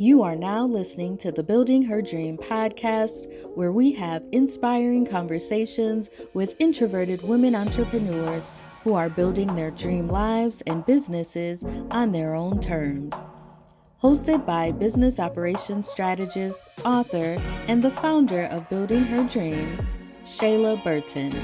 You are now listening to the Building Her Dream podcast, where we have inspiring conversations with introverted women entrepreneurs who are building their dream lives and businesses on their own terms. Hosted by business operations strategist, author, and the founder of Building Her Dream, Shayla Burton.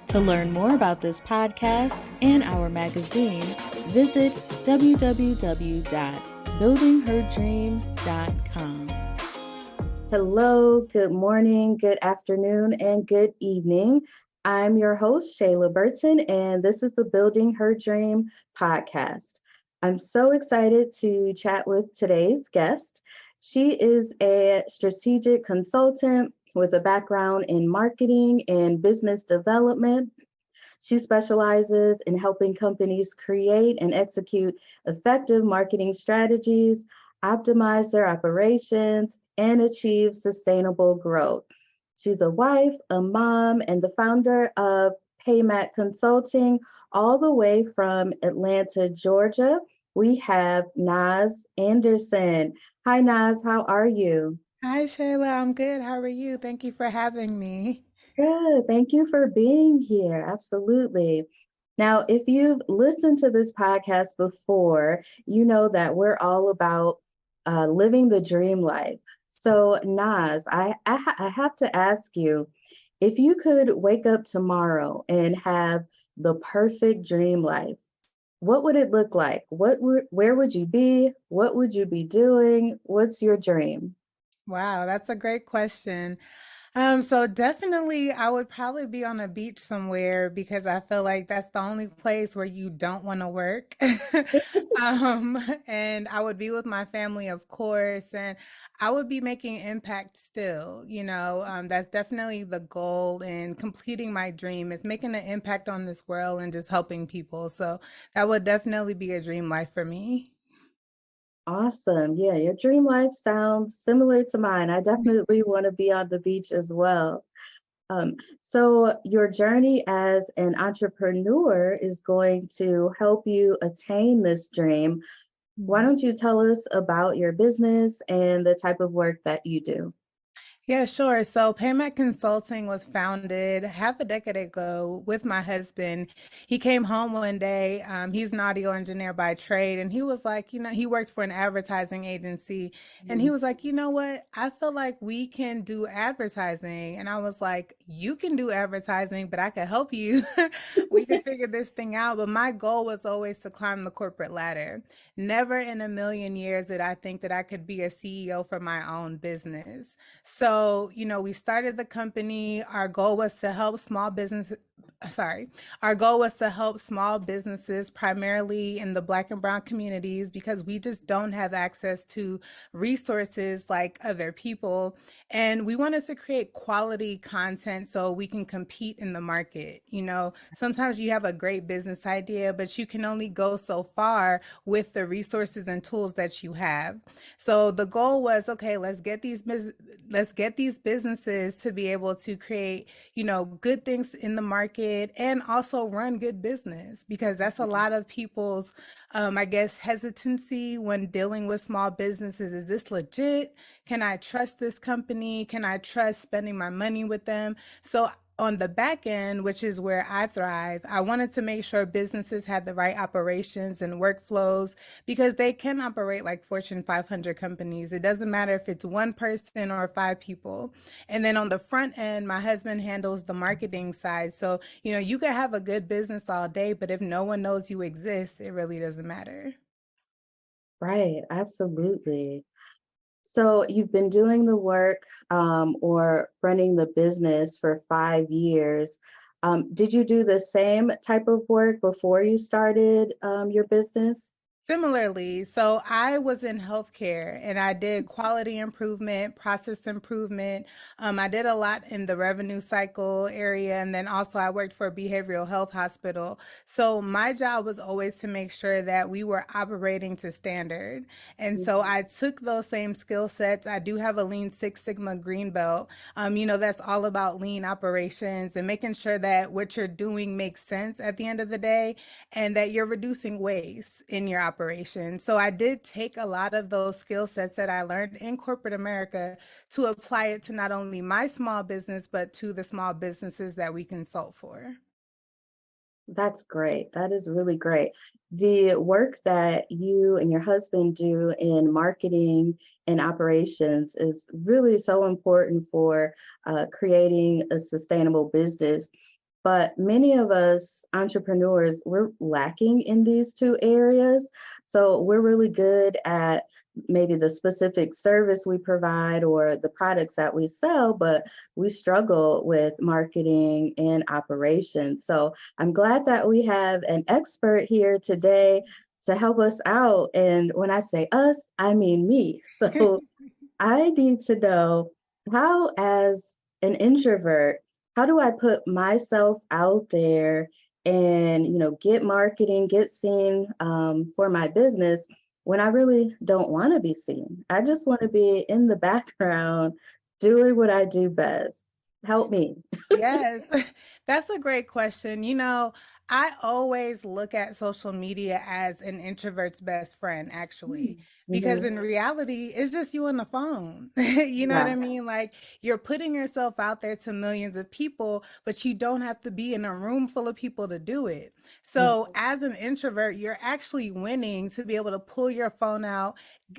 To learn more about this podcast and our magazine, visit www.buildingherdream.com. Hello, good morning, good afternoon, and good evening. I'm your host, Shayla Burton, and this is the Building Her Dream podcast. I'm so excited to chat with today's guest. She is a strategic consultant with a background in marketing and business development. She specializes in helping companies create and execute effective marketing strategies, optimize their operations, and achieve sustainable growth. She's a wife, a mom, and the founder of Peymac Consulting, all the way from Atlanta, Georgia. We have Nastassja Anderson. Hi, Naz, how are you? Hi, Shayla. I'm good. How are you? Thank you for having me. Good. Thank you for being here. Absolutely. Now, if you've listened to this podcast before, you know that we're all about living the dream life. So, Naz, I have to ask you, if you could wake up tomorrow and have the perfect dream life, what would it look like? Where would you be? What would you be doing? What's your dream? Wow, that's a great question. So definitely I would probably be on a beach somewhere because I feel like that's the only place where you don't want to work. And I would be with my family, of course, and I would be making impact still, that's definitely the goal in completing my dream is making an impact on this world and just helping people. So that would definitely be a dream life for me. Awesome. Yeah, your dream life sounds similar to mine. I definitely want to be on the beach as well. So, your journey as an entrepreneur is going to help you attain this dream. Why don't you tell us about your business and the type of work that you do? Yeah, sure. So Peymac Consulting was founded half a decade ago with my husband. He came home one day. He's an audio engineer by trade, and he was like, he worked for an advertising agency, and he was like, you know what? I feel like we can do advertising. And I was like, you can do advertising, but I can help you. We can figure this thing out. But my goal was always to climb the corporate ladder. Never in a million years did I think that I could be a CEO for my own business. So, we started the company. Our goal was to help small businesses primarily in the Black and Brown communities because we just don't have access to resources like other people. And we wanted to create quality content so we can compete in the market. Sometimes you have a great business idea, but you can only go so far with the resources and tools that you have. So the goal was, okay, let's get these businesses to be able to create, good things in the market and also run good business because that's a lot of people's, I guess, hesitancy when dealing with small businesses. Is this legit? Can I trust this company? Can I trust spending my money with them? So on the back end, which is where I thrive, I wanted to make sure businesses had the right operations and workflows because they can operate like Fortune 500 companies. It doesn't matter if it's one person or five people. And then on the front end, my husband handles the marketing side. So, you could have a good business all day, but if no one knows you exist, it really doesn't matter. Right, absolutely. So, you've been doing the work or running the business for 5 years. Did you do the same type of work before you started your business? Similarly, so I was in healthcare and I did quality improvement, process improvement. I did a lot in the revenue cycle area, and then also I worked for a behavioral health hospital. So my job was always to make sure that we were operating to standard. And so Mhm. I took those same skill sets. I do have a Lean Six Sigma green belt. That's all about lean operations and making sure that what you're doing makes sense at the end of the day and that you're reducing waste in your operation. So I did take a lot of those skill sets that I learned in corporate America to apply it to not only my small business, but to the small businesses that we consult for. That's great. That is really great. The work that you and your husband do in marketing and operations is really so important for creating a sustainable business. But many of us entrepreneurs, we're lacking in these two areas. So we're really good at maybe the specific service we provide or the products that we sell, but we struggle with marketing and operations. So I'm glad that we have an expert here today to help us out. And when I say us, I mean me. So I need to know how, as an introvert, how do I put myself out there and, get marketing, get seen for my business when I really don't want to be seen? I just want to be in the background doing what I do best. Help me. Yes, that's a great question. I always look at social media as an introvert's best friend, actually, because Mm-hmm. in reality, it's just you on the phone. You know what Yeah. I mean? Like you're putting yourself out there to millions of people, but you don't have to be in a room full of people to do it. So, as an introvert, you're actually winning to be able to pull your phone out,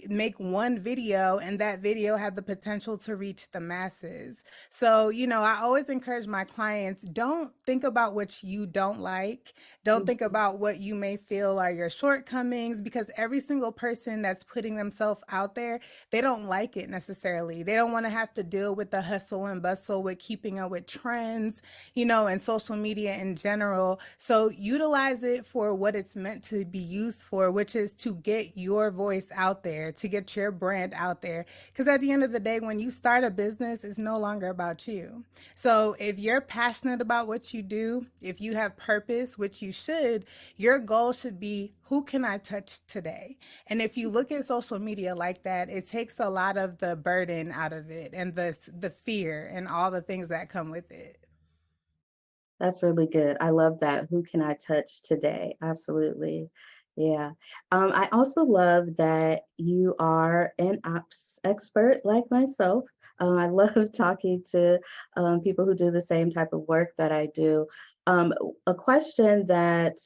make one video, and that video have the potential to reach the masses. So, I always encourage my clients, don't think about what you don't like. Don't think Mhm. about what you may feel are your shortcomings, because every single person that's putting themselves out there, they don't like it necessarily. They don't want to have to deal with the hustle and bustle with keeping up with trends, and social media in general. So utilize it for what it's meant to be used for, which is to get your voice out there, to get your brand out there. Because at the end of the day, when you start a business, it's no longer about you. So if you're passionate about what you do, if you have purpose, which you should, your goal should be, who can I touch today? And if you look at social media like that, it takes a lot of the burden out of it and the fear and all the things that come with it. That's really good. I love that. Who can I touch today? Absolutely. Yeah. I also love that you are an ops expert like myself. I love talking to people who do the same type of work that I do. A question that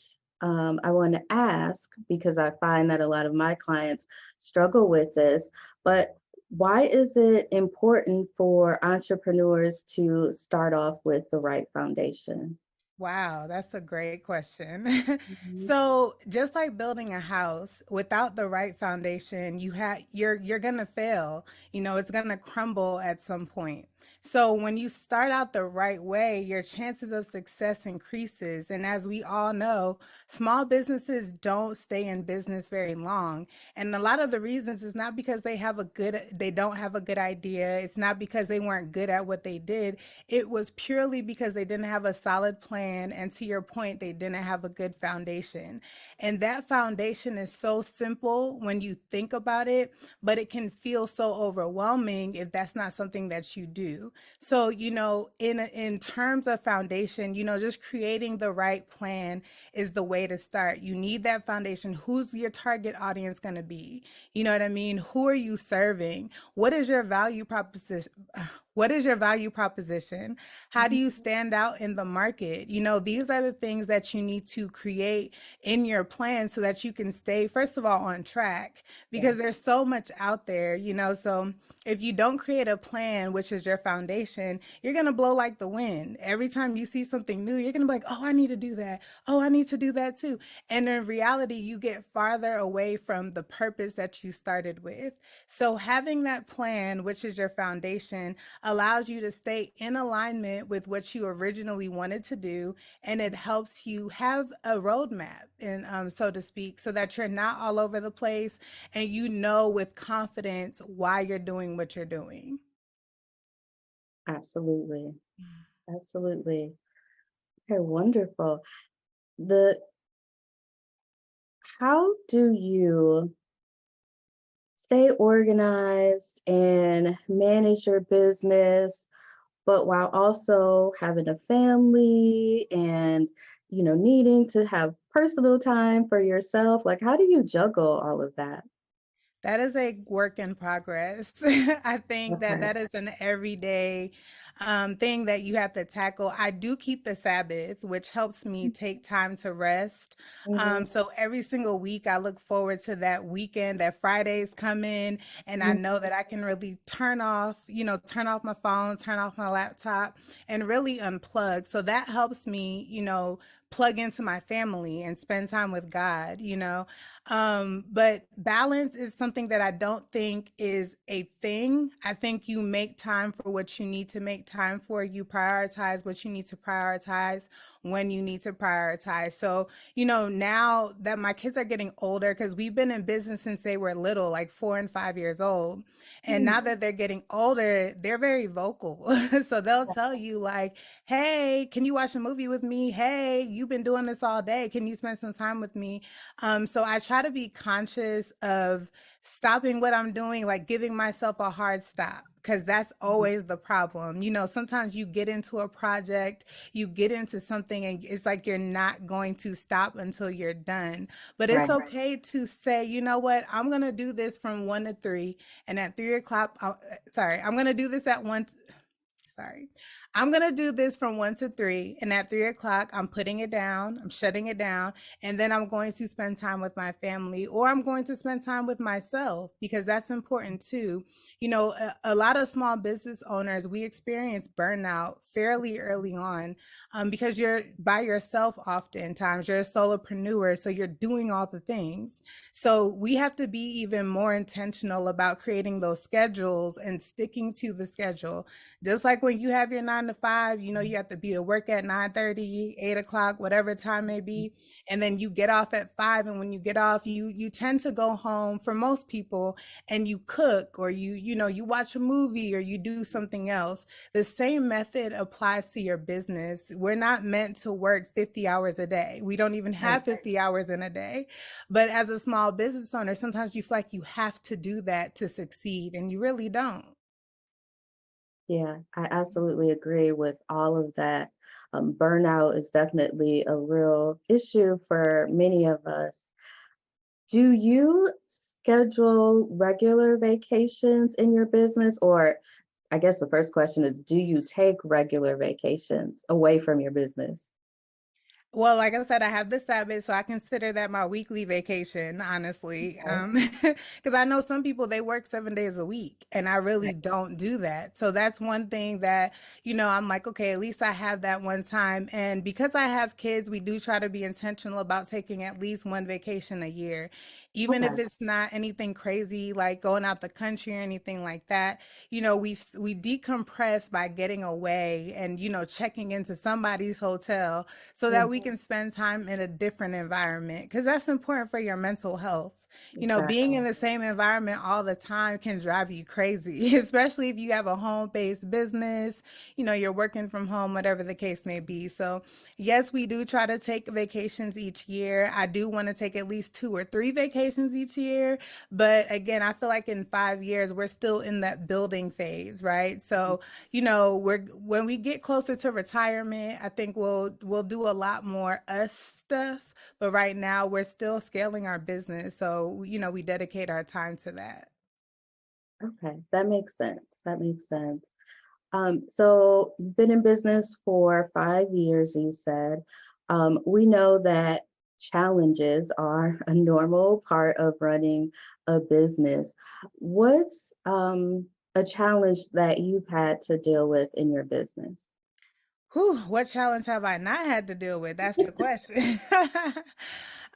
I want to ask, because I find that a lot of my clients struggle with this, but why is it important for entrepreneurs to start off with the right foundation? Wow, that's a great question. Mhm. So, just like building a house, without the right foundation, you're going to fail. It's going to crumble at some point. So, when you start out the right way, your chances of success increases. And as we all know, small businesses don't stay in business very long. And a lot of the reasons is not because they don't have a good idea. It's not because they weren't good at what they did. It was purely because they didn't have a solid plan. And to your point, they didn't have a good foundation. And that foundation is so simple when you think about it, but it can feel so overwhelming if that's not something that you do. So, in terms of foundation, just creating the right plan is the way to start. You need that foundation. Who's your target audience going to be? You know what I mean? Who are you serving? What is your value proposition? What is your value proposition? How do you stand out in the market? These are the things that you need to create in your plan so that you can stay, first of all, on track, Yeah, because there's so much out there. So if you don't create a plan, which is your foundation, you're going to blow like the wind. Every time you see something new, you're going to be like, oh, I need to do that. Oh, I need to do that too. And in reality, you get farther away from the purpose that you started with. So having that plan, which is your foundation, allows you to stay in alignment with what you originally wanted to do, and it helps you have a roadmap, and so to speak, so that you're not all over the place, and with confidence why you're doing what you're doing. absolutely. Absolutely. Okay, wonderful. The How do you stay organized and manage your business, but while also having a family and, needing to have personal time for yourself? Like, how do you juggle all of that? That is a work in progress. I think that Okay. that is an everyday thing that you have to tackle. I do keep the Sabbath, which helps me take time to rest. Mm-hmm. So every single week, I look forward to that weekend, that Fridays come in, and I know that I can really turn off my phone, turn off my laptop, and really unplug. So that helps me, plug into my family and spend time with God. But balance is something that I don't think is a thing. I think you make time for what you need to make time for. You prioritize what you need to prioritize when you need to prioritize. So, now that my kids are getting older, because we've been in business since they were little, like 4 and 5 years old. And Mm-hmm. now that they're getting older, they're very vocal. So they'll tell you, like, hey, can you watch a movie with me? Hey, you've been doing this all day. Can you spend some time with me? So I try to be conscious of stopping what I'm doing, like giving myself a hard stop, because that's always the problem. Sometimes you get into a project, you get into something, and it's like you're not going to stop until you're done. But it's Right. okay to say, you know what, I'm going to do this from 1 to 3. And at 3 o'clock, sorry, I'm going to do this at 1. Sorry. I'm going to do this from 1 to 3. And at 3 o'clock, I'm putting it down, I'm shutting it down. And then I'm going to spend time with my family, or I'm going to spend time with myself, because that's important too. A lot of small business owners, we experience burnout fairly early on, because you're by yourself oftentimes. You're a solopreneur, so you're doing all the things. So we have to be even more intentional about creating those schedules and sticking to the schedule. Just like when you have your 9 to 5, you have to be to work at 9:30, 8 o'clock, whatever time may be. And then you get off at 5. And when you get off, you tend to go home for most people, and you cook, or you watch a movie, or you do something else. The same method applies to your business. We're not meant to work 50 hours a day. We don't even Right. have 50 hours in a day. But as a small business owner, sometimes you feel like you have to do that to succeed, and you really don't. Yeah, I absolutely agree with all of that. Burnout is definitely a real issue for many of us. Do you schedule regular vacations in your business? Or I guess the first question is, do you take regular vacations away from your business? Well, like I said, I have the Sabbath, so I consider that my weekly vacation, honestly. Okay. Because I know some people, they work 7 days a week, and I really Right. don't do that. So that's one thing that, I'm like, okay, at least I have that one time. And because I have kids, we do try to be intentional about taking at least one vacation a year, even if Okay. it's not anything crazy like going out the country or anything like that. We decompress by getting away and checking into somebody's hotel, so that we Mhm. can spend time in a different environment, because that's important for your mental health. Being in Exactly. the same environment all the time can drive you crazy, especially if you have a home-based business, you're working from home, whatever the case may be. So, yes, we do try to take vacations each year. I do want to take at least 2 or 3 vacations each year. But again, I feel like in 5 years, we're still in that building phase, right? So, when we get closer to retirement, I think we'll do a lot more us stuff. But right now, we're still scaling our business, so we dedicate our time to that. Okay, that makes sense. That makes sense. So you've been in business for 5 years, you said. We know that challenges are a normal part of running a business. What's a challenge that you've had to deal with in your business? Whew, what challenge have I not had to deal with? That's the question.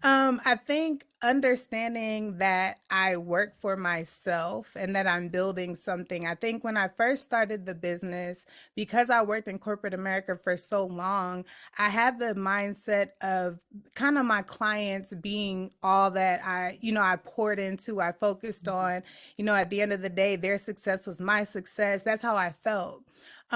I think understanding that I work for myself and that I'm building something. I think when I first started the business, because I worked in corporate America for so long, I had the mindset of kind of my clients being all that I poured into, I focused on. At the end of the day, their success was my success. That's how I felt.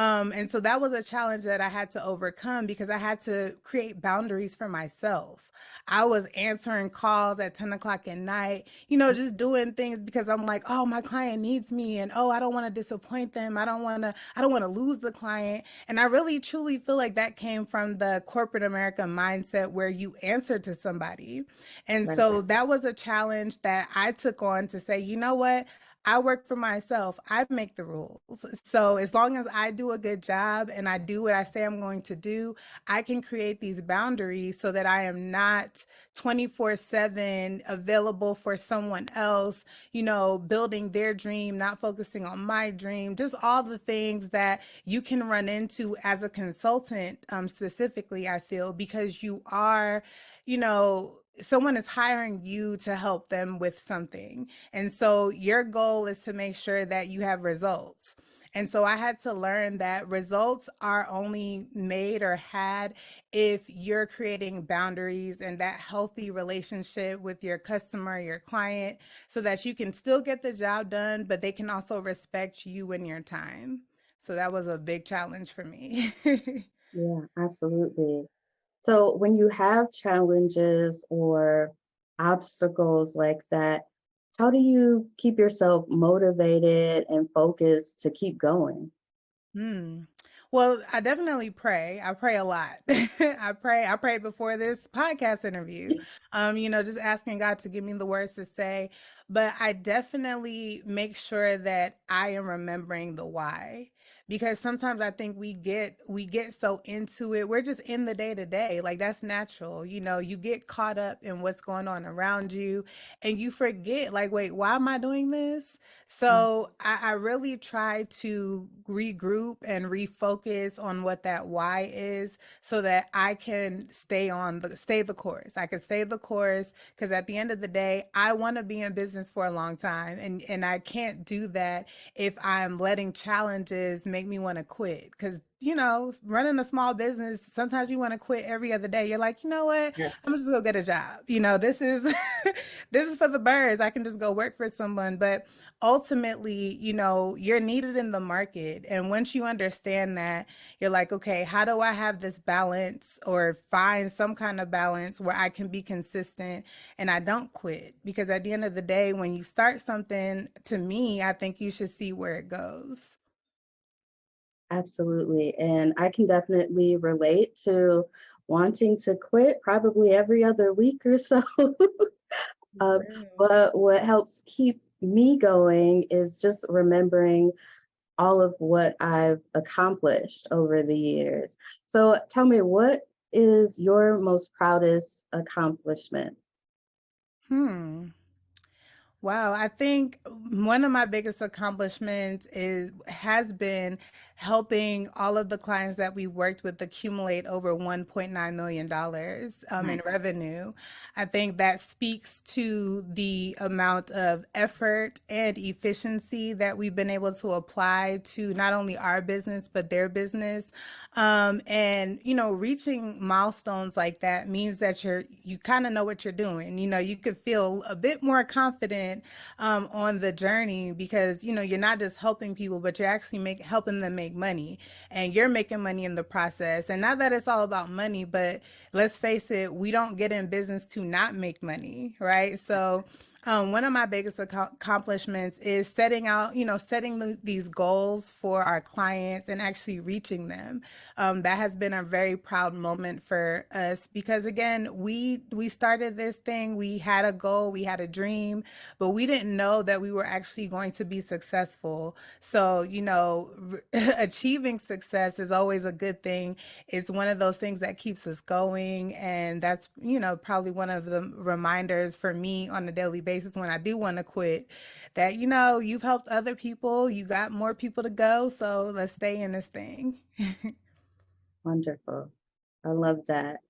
And so that was a challenge that I had to overcome because I had to create boundaries for myself. I was answering calls at 10 o'clock at night, just doing things because I'm like, oh, my client needs me. And oh, I don't want to disappoint them. I don't want to lose the client. And I really truly feel like that came from the corporate America mindset where you answer to somebody. And Right. so that was a challenge that I took on to say, you know what? I work for myself. I make the rules. So as long as I do a good job and I do what I say I'm going to do, I can create these boundaries so that I am not 24/7 available for someone else, building their dream, not focusing on my dream, just all the things that you can run into as a consultant, specifically, I feel, because someone is hiring you to help them with something. And so your goal is to make sure that you have results. And so I had to learn that results are only made or had if you're creating boundaries and that healthy relationship with your customer, your client, so that you can still get the job done, but they can also respect you and your time. So that was a big challenge for me. Yeah, absolutely. So when you have challenges or obstacles like that, how do you keep yourself motivated and focused to keep going? Hmm. Well, I definitely pray. I pray a lot. I prayed before this podcast interview. Just asking God to give me the words to say. But I definitely make sure that I am remembering the why. Because sometimes I think we get so into it. We're just in the day to day. Like that's natural. You get caught up in what's going on around you and you forget, like, wait, why am I doing this? Um, So I really try to regroup and refocus on what that why is so that I can stay the course. I can stay the course because at the end of the day, I want to be in business for a long time. And I can't do that if I'm letting challenges make me want to quit. Because running a small business, sometimes you want to quit every other day. You're like, you know what? yes. I'm just gonna go get a job. This is this is for the birds. I can just go work for someone. But ultimately, you're needed in the market. And once you understand that, you're like, okay, how do I have this balance or find some kind of balance where I can be consistent and I don't quit? Because at the end of the day, when you start something, to me, I think you should see where it goes. Absolutely. And I can definitely relate to wanting to quit probably every other week or so. um, Real. but what helps keep me going is just remembering all of what I've accomplished over the years. So tell me, what is your most proudest accomplishment? Hmm. Wow, I think one of my biggest accomplishments is has been helping all of the clients that we worked with accumulate over $1.9 million in Nice. revenue. I think that speaks to the amount of effort and efficiency that we've been able to apply to not only our business but their business. And reaching milestones like that means that you kind of know what you're doing. You could feel a bit more confident on the journey because you're not just helping people, but you're actually helping them make money, and you're making money in the process. And not that it's all about money, but let's face it, we don't get in business to not make money, right? So one of my biggest accomplishments is setting these goals for our clients and actually reaching them. That has been a very proud moment for us because again, we started this thing. We had a goal, we had a dream, but we didn't know that we were actually going to be successful. So achieving success is always a good thing. It's one of those things that keeps us going, and that's probably one of the reminders for me on a daily basis when I do want to quit, that you've helped other people, you got more people to go, so let's stay in this thing. Wonderful. I love that.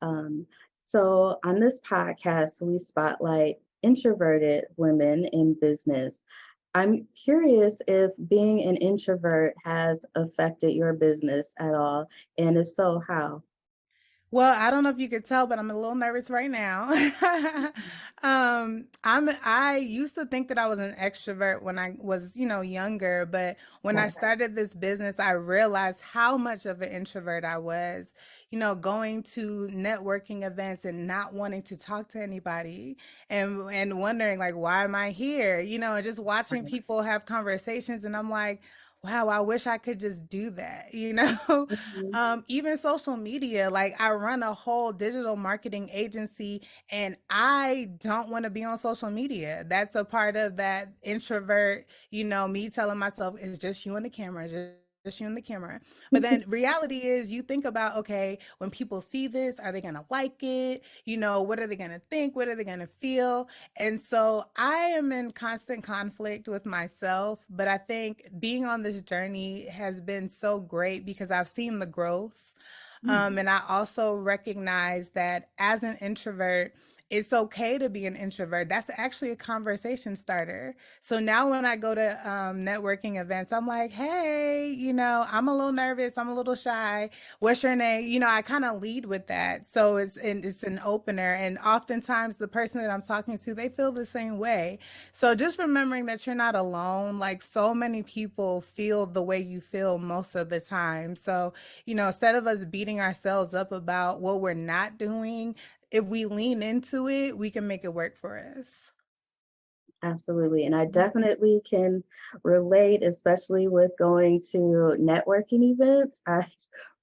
Um, so on this podcast, we spotlight introverted women in business. I'm curious if being an introvert has affected your business at all, and if so, how? Well, I don't know if you could tell, but I'm a little nervous right now. I used to think that I was an extrovert when I was, younger, but when I Right. started this business, I realized how much of an introvert I was. Going to networking events and not wanting to talk to anybody and wondering like, why am I here? And just watching Right. people have conversations, and I'm like, wow, I wish I could just do that. Mhm. Even social media, like I run a whole digital marketing agency and I don't want to be on social media. That's a part of that introvert, me telling myself it's just you and the camera, just you and the camera. But then reality is you think about, okay, when people see this, are they going to like it? What are they going to think? What are they going to feel? And so I am in constant conflict with myself, but I think being on this journey has been so great because I've seen the growth. And I also recognize that as an introvert, it's okay to be an introvert. That's actually a conversation starter. So now when I go to networking events, I'm like, hey, I'm a little nervous. I'm a little shy. What's your name? I kind of lead with that. So it's an opener. And oftentimes the person that I'm talking to, they feel the same way. So just remembering that you're not alone, like so many people feel the way you feel most of the time. So, instead of us beating ourselves up about what we're not doing, if we lean into it, we can make it work for us. Absolutely. And I definitely can relate, especially with going to networking events. I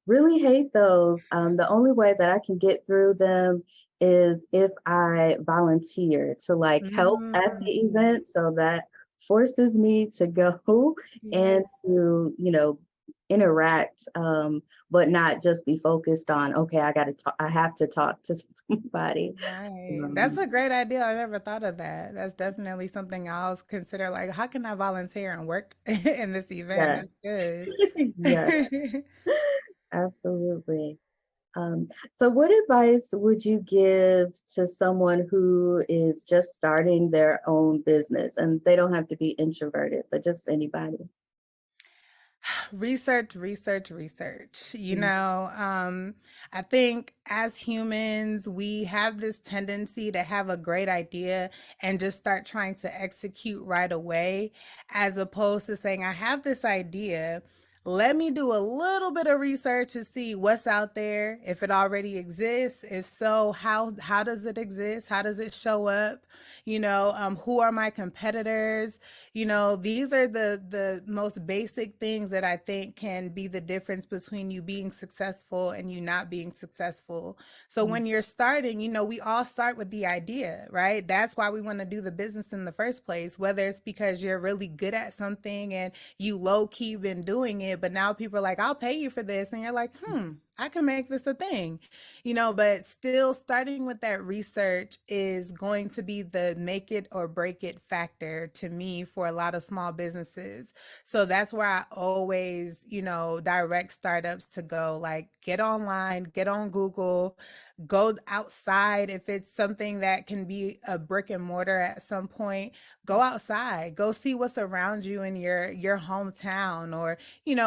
really hate those. The only way that I can get through them is if I volunteer to like help at the Mm, event. So that forces me to go yeah, and to, interact, but not just be focused on, okay, I got to talk, I have to talk to somebody. right. That's Um, a great idea. I never thought of that. That's definitely something I'll consider. Like, how can I volunteer and work in this event? yes, That's good. yes, absolutely. So, what advice would you give to someone who is just starting their own business? And they don't have to be introverted, but just anybody. Research, research, research. Mm. I think as humans, we have this tendency to have a great idea and just start trying to execute right away, as opposed to saying, I have this idea. Let me do a little bit of research to see what's out there, if it already exists. If so, how does it exist? How does it show up? Who are my competitors? These are the most basic things that I think can be the difference between you being successful and you not being successful. So Mm. when you're starting, we all start with the idea, right? That's why we want to do the business in the first place, whether it's because you're really good at something and you low key been doing it, but now people are like, I'll pay you for this. And you're like, I can make this a thing, but still starting with that research is going to be the make it or break it factor to me for a lot of small businesses. So that's where I always, direct startups to go like get online, get on Google, go outside. If it's something that can be a brick and mortar at some point, go outside, go see what's around you in your hometown, or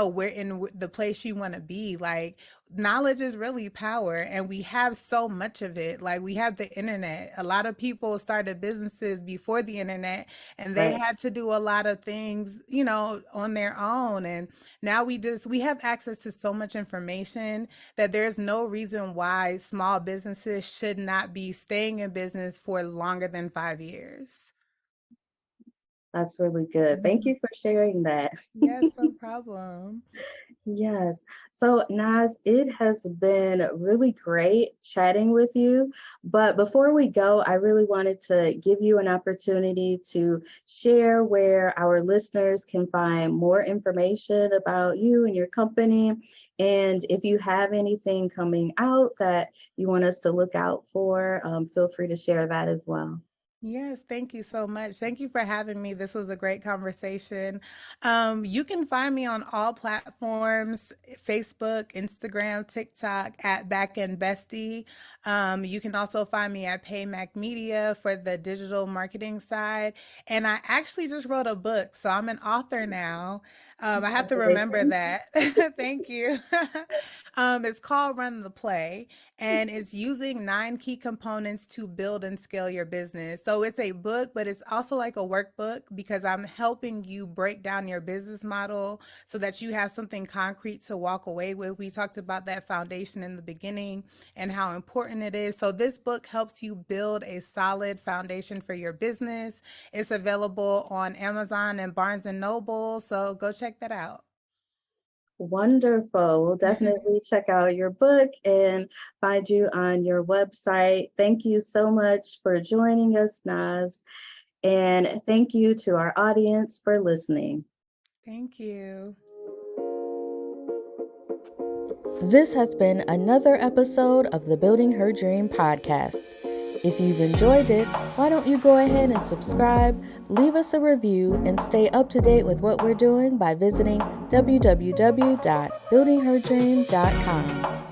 where in the place you want to be. Like, knowledge is really power, and we have so much of it. Like, we have the internet. A lot of people started businesses before the internet, and they Right. had to do a lot of things, on their own. And now we have access to so much information that there's no reason why small businesses should not be staying in business for longer than 5 years. That's really good. Thank Mhm. you for sharing that. Yes, no problem. Yes. So, Naz, it has been really great chatting with you. But before we go, I really wanted to give you an opportunity to share where our listeners can find more information about you and your company. And if you have anything coming out that you want us to look out for, feel free to share that as well. Yes, thank you so much. Thank you for having me. This was a great conversation. You can find me on all platforms: Facebook, Instagram, TikTok at Backend Bestie. You can also find me at Paymac Media for the digital marketing side. And I actually just wrote a book, so I'm an author now. I have to remember Congratulations. that. Thank you. It's called Run the Play, and it's using 9 key components to build and scale your business. So it's a book, but it's also like a workbook because I'm helping you break down your business model so that you have something concrete to walk away with. We talked about that foundation in the beginning and how important it is. So this book helps you build a solid foundation for your business. It's available on Amazon and Barnes and Noble, so go check that out. Wonderful. We'll definitely check out your book and find you on your website. Thank you so much for joining us, Naz. And thank you to our audience for listening. Thank you. This has been another episode of the Building Her Dream podcast. If you've enjoyed it, why don't you go ahead and subscribe, leave us a review, and stay up to date with what we're doing by visiting www.buildingherdream.com.